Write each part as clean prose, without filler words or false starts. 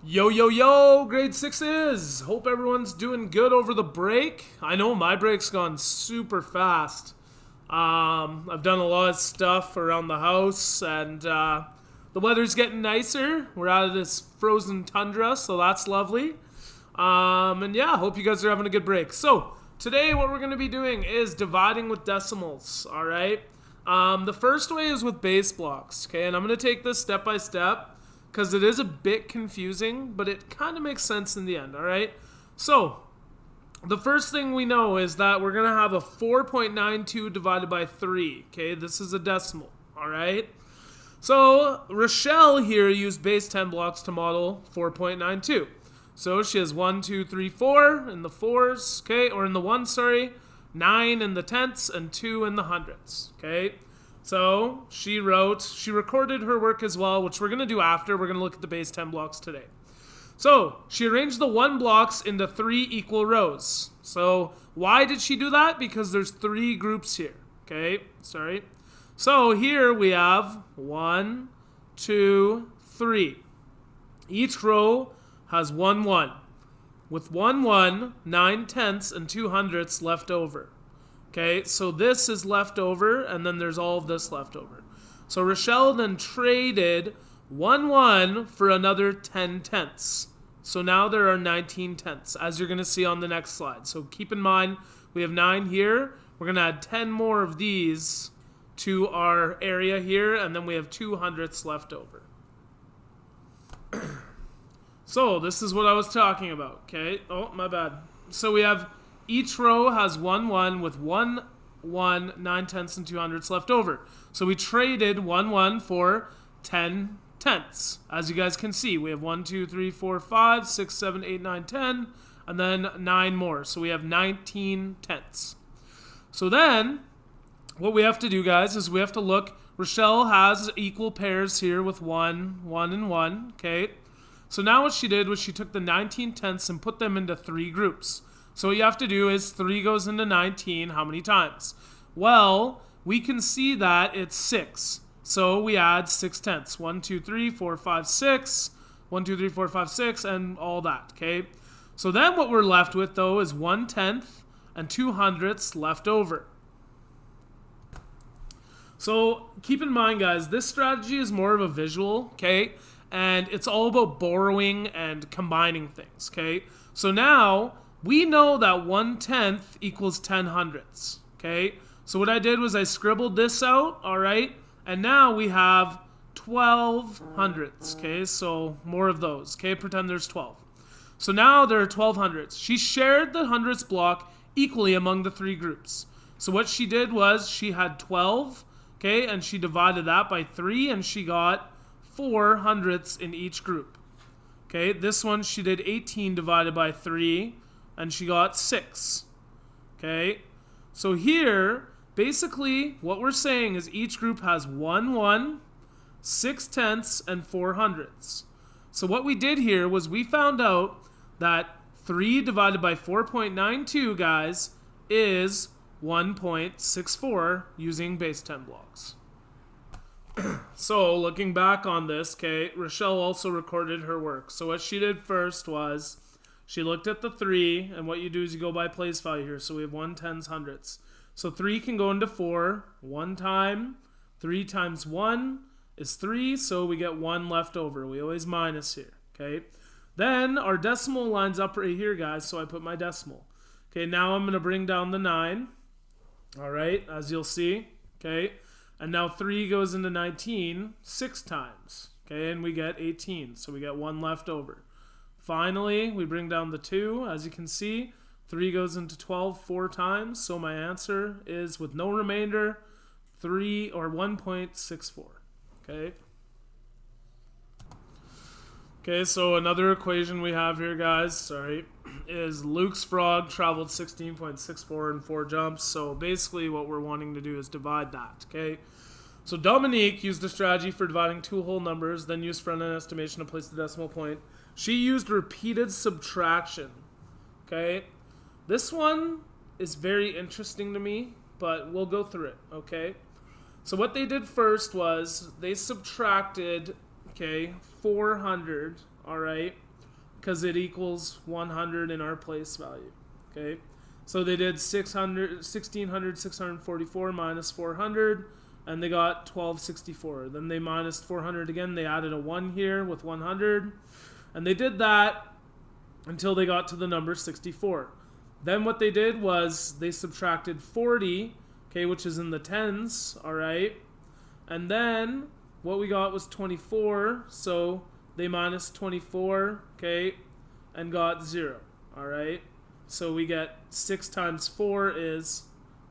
Yo, yo, yo, grade sixes! Hope everyone's doing good over the break. I know my break's gone super fast. I've done a lot of stuff around the house, and the weather's getting nicer. We're out of this frozen tundra, so that's lovely. And yeah, hope you guys are having a good break. So, today what we're going to be doing is dividing with decimals, alright? The first way is with base blocks, okay? And I'm going to take this step by step because it is a bit confusing, but it kind of makes sense in the end, alright? So, the first thing we know is that we're going to have a 4.92 divided by 3, okay? This is a decimal, alright? So, Rochelle here used base 10 blocks to model 4.92. So she has 1, 2, 3, 4 in the fours, okay, or in the ones, sorry, 9 in the tenths, and 2 in the hundredths, okay. So she recorded her work as well, which we're going to do after. We're going to look at the base 10 blocks today. So she arranged the 1 blocks into 3 equal rows. So why did she do that? Because there's 3 groups here, okay, sorry. So here we have 1, 2, 3. Each row has 1, 1. With 1, 1, 9 tenths and 2 hundredths left over. Okay, so this is left over, and then there's all of this left over. So Rochelle then traded 1, 1 for another 10 tenths. So now there are 19 tenths, as you're going to see on the next slide. So keep in mind, we have 9 here. We're going to add 10 more of these to our area here, and then we have 2 hundredths left over. So, this is what I was talking about, okay? Oh, my bad. So we have, each row has 1, 1 with 1, 1, 9 tenths, and 2 hundredths left over. So we traded 1, 1 for 10 tenths. As you guys can see, we have 1, 2, 3, 4, 5, 6, 7, 8, 9, 10, and then 9 more. So we have 19 tenths. So then, what we have to do, guys, is we have to look. Rochelle has equal pairs here with 1, 1, and 1, okay? So now what she did was she took the 19 tenths and put them into 3 groups. So what you have to do is 3 goes into 19 how many times? Well, we can see that it's 6. So we add 6 tenths. 1, 2, 3, 4, 5, 6. 1, 2, 3, 4, 5, 6, and all that, okay? So then what we're left with, though, is 1 tenth and 2 hundredths left over. So keep in mind, guys, this strategy is more of a visual, okay? And it's all about borrowing and combining things, okay? So now, we know that 1 tenth equals 10 hundredths, okay? So what I did was I scribbled this out, all right? And now we have 12 hundredths, okay? So more of those, okay? Pretend there's 12. So now there are 12 hundredths. She shared the hundredths block equally among the 3 groups. So what she did was she had 12, okay? And she divided that by 3, and she got 4 hundredths in each group. Okay, this one she did 18 divided by 3, and she got 6. Okay, so here, basically, what we're saying is each group has 1, 1, 6 tenths, and 4 hundredths. So what we did here was we found out that 3 divided by 4.92, guys, is 1.64 using base 10 blocks. So, looking back on this, okay, Rochelle also recorded her work. So what she did first was she looked at the 3, and what you do is you go by place value here. So we have 1 tenths hundredths. So 3 can go into 4 one time. 3 times 1 is 3, so we get 1 left over. We always minus here, okay? Then our decimal lines up right here, guys, so I put my decimal. Okay, now I'm going to bring down the 9, all right, as you'll see, okay? And now 3 goes into 19 6 times, okay, and we get 18, so we get 1 left over. Finally, we bring down the 2, as you can see, 3 goes into 12 4 times, so my answer is, with no remainder, 3 or 1.64, okay? Okay, so another equation we have here, guys, is Luke's frog traveled 16.64 in 4 jumps. So basically what we're wanting to do is divide that, okay? So Dominique used a strategy for dividing 2 whole numbers, then used front-end estimation to place the decimal point. She used repeated subtraction, okay? This one is very interesting to me, but we'll go through it, okay? So what they did first was they subtracted, okay, 400, all right, because it equals 100 in our place value. Okay, so they did 16,644 minus 400, and they got 1264. Then they minus 400 again. They added a 1 here with 100, and they did that until they got to the number 64. Then what they did was they subtracted 40, okay, which is in the tens, all right? And then what we got was 24, so they minus 24, okay, and got 0, all right? So we get 6 times 4 is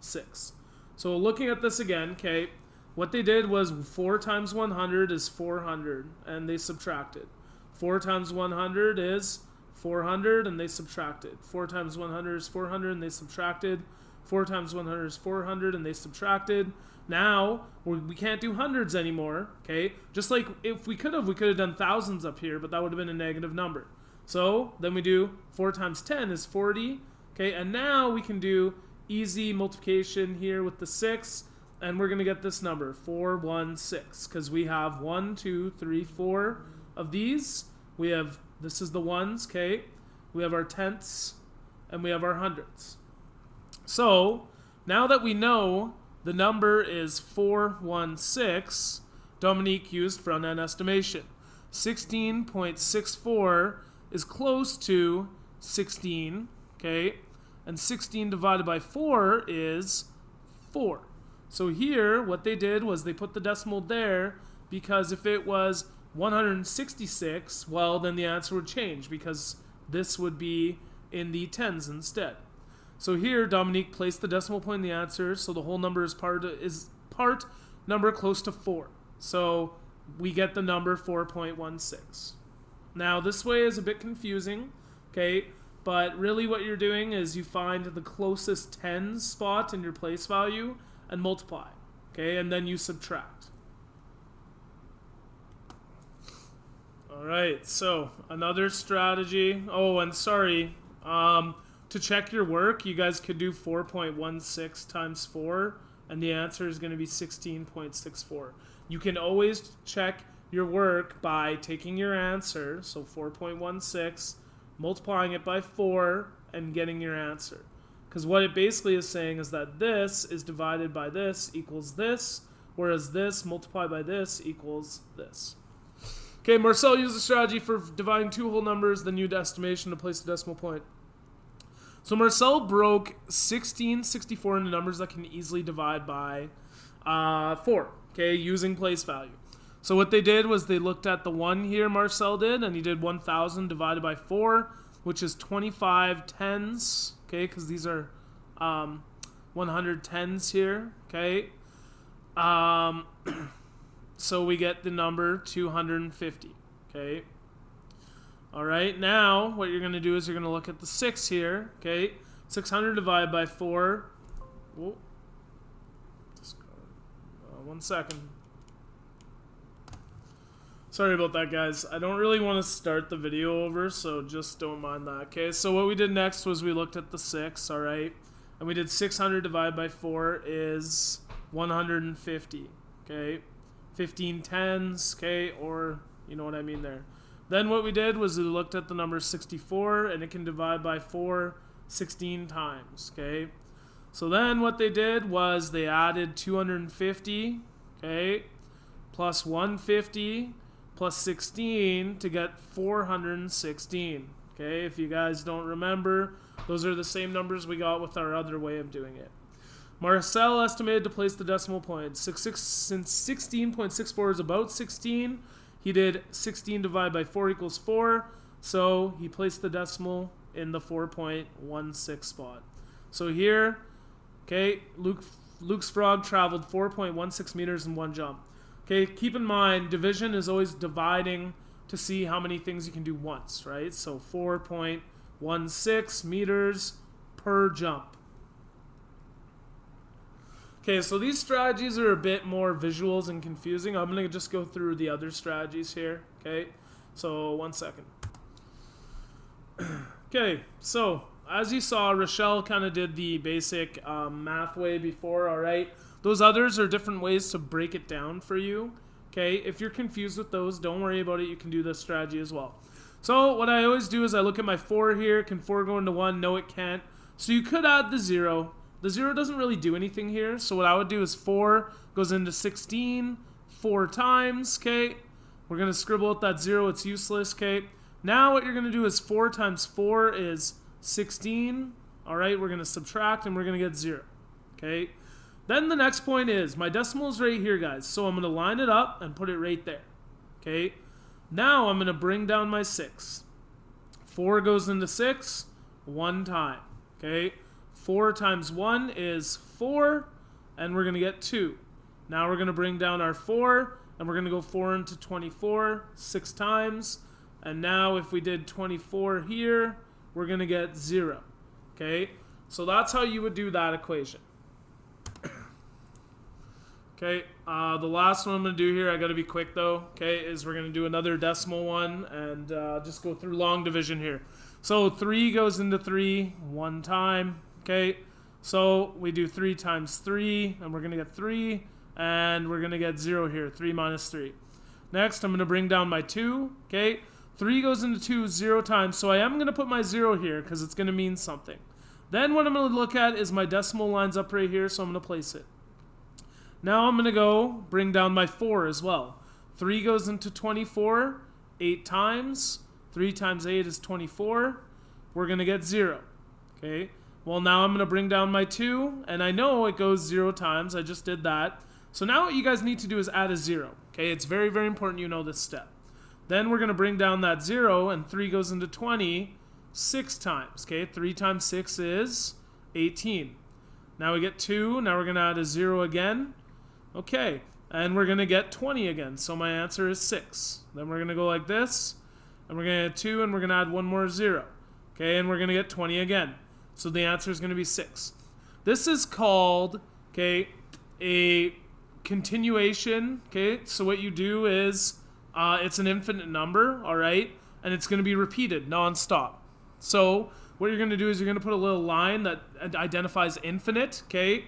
6. So looking at this again, okay, what they did was 4 times 100 is 400, and they subtracted. 4 times 100 is 400, and they subtracted. 4 times 100 is 400, and they subtracted. 4 times 100 is 400, and they subtracted. Now, we can't do hundreds anymore, okay? Just like if we could have done thousands up here, but that would have been a negative number. So then we do 4 times 10 is 40, okay? And now we can do easy multiplication here with the 6, and we're going to get this number, 416, because we have 1, 2, 3, 4 of these. We have, this is the ones, okay? We have our tenths, and we have our hundredths. So now that we know the number is 416, Dominique used front-end estimation. 16.64 is close to 16, okay? And 16 divided by 4 is 4. So here, what they did was they put the decimal there because if it was 166, well, then the answer would change because this would be in the tens instead. So here, Dominique placed the decimal point in the answer, so the whole number is part number close to 4. So we get the number 4.16. Now, this way is a bit confusing, okay? But really what you're doing is you find the closest tens spot in your place value and multiply, okay? And then you subtract. All right, so another strategy. Oh, and sorry, to check your work, you guys could do 4.16 times 4, and the answer is going to be 16.64. You can always check your work by taking your answer, so 4.16, multiplying it by 4, and getting your answer. Because what it basically is saying is that this is divided by this equals this, whereas this multiplied by this equals this. Okay, Marcel used a strategy for dividing two whole numbers, then used estimation to place the decimal point. So Marcel broke 1664 into numbers that can easily divide by 4, okay, using place value. So what they did was they looked at the 1 here, Marcel did, and he did 1,000 divided by 4, which is 25 tens, okay, because these are 100 tens here, okay. So we get the number 250, okay. All right, now what you're going to do is you're going to look at the 6 here, okay. 600 divided by 4. Whoa. Just, 1 second. Sorry about that, guys. I don't really want to start the video over, so just don't mind that, okay. So what we did next was we looked at the 6, all right. And we did 600 divided by 4 is 150, okay. 15 tens, okay, or you know what I mean there. Then what we did was we looked at the number 64, and it can divide by 4 16 times, okay. So then what they did was they added 250, okay, plus 150, plus 16 to get 416, okay. If you guys don't remember, those are the same numbers we got with our other way of doing it. Marcel estimated to place the decimal point. Since 16.64 is about 16, he did 16 divided by 4 equals 4, so he placed the decimal in the 4.16 spot. So here, okay, Luke's frog traveled 4.16 meters in one jump. Okay, keep in mind, division is always dividing to see how many things you can do once, right? So 4.16 meters per jump. Okay, so these strategies are a bit more visuals and confusing. I'm going to just go through the other strategies here, okay? So, 1 second. Okay, so, as you saw, Rochelle kind of did the basic math way before, all right? Those others are different ways to break it down for you, okay? If you're confused with those, don't worry about it. You can do this strategy as well. So what I always do is I look at my 4 here. Can 4 go into 1? No, it can't. So you could add the 0. The 0 doesn't really do anything here. So what I would do is 4 goes into 16 4 times, okay? We're going to scribble out that 0. It's useless, okay? Now what you're going to do is 4 times 4 is 16. All right, we're going to subtract and we're going to get 0, okay? Then the next point is my decimal is right here, guys. So I'm going to line it up and put it right there, okay? Now I'm going to bring down my 6. 4 goes into 6 1 time, okay? 4 times 1 is 4, and we're going to get 2. Now we're going to bring down our 4, and we're going to go 4 into 24 6 times. And now if we did 24 here, we're going to get 0. Okay? So that's how you would do that equation. Okay, the last one I'm going to do here, I got to be quick though, okay, is we're going to do another decimal one and just go through long division here. So 3 goes into 3 1 time, okay? So we do 3 times 3, and we're going to get 3, and we're going to get 0 here, 3 minus 3. Next, I'm going to bring down my 2, okay? 3 goes into 2 0 times, so I am going to put my 0 here because it's going to mean something. Then what I'm going to look at is my decimal lines up right here, so I'm going to place it. Now I'm going to go bring down my 4 as well. 3 goes into 24 8 times. 3 times 8 is 24. We're going to get 0. Okay. Well, now I'm going to bring down my 2, and I know it goes 0 times. I just did that. So now what you guys need to do is add a 0. Okay. It's very, very important you know this step. Then we're going to bring down that 0, and 3 goes into 20 6 times. Okay. 3 times 6 is 18. Now we get 2. Now we're going to add a 0 again. Okay, and we're going to get 20 again, so my answer is 6. Then we're going to go like this, and we're going to get 2, and we're going to add one more 0. Okay, and we're going to get 20 again. So the answer is going to be 6. This is called, okay, a continuation, okay? So what you do is, it's an infinite number, all right? And it's going to be repeated nonstop. So what you're going to do is you're going to put a little line that identifies infinite, okay?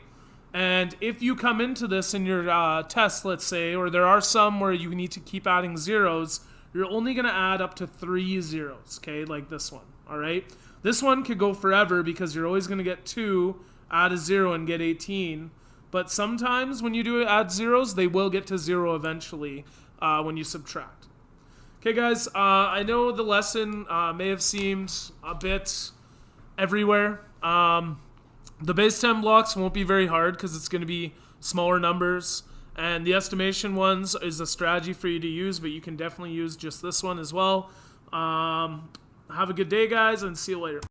And if you come into this in your test, let's say, or there are some where you need to keep adding zeros, you're only going to add up to 3 zeros, okay, like this one, all right? This one could go forever because you're always going to get 2, add a 0, and get 18. But sometimes when you do add zeros, they will get to 0 eventually when you subtract. Okay, guys, I know the lesson may have seemed a bit everywhere. The base 10 blocks won't be very hard because it's going to be smaller numbers. And the estimation ones is a strategy for you to use, but you can definitely use just this one as well. Have a good day, guys, and see you later.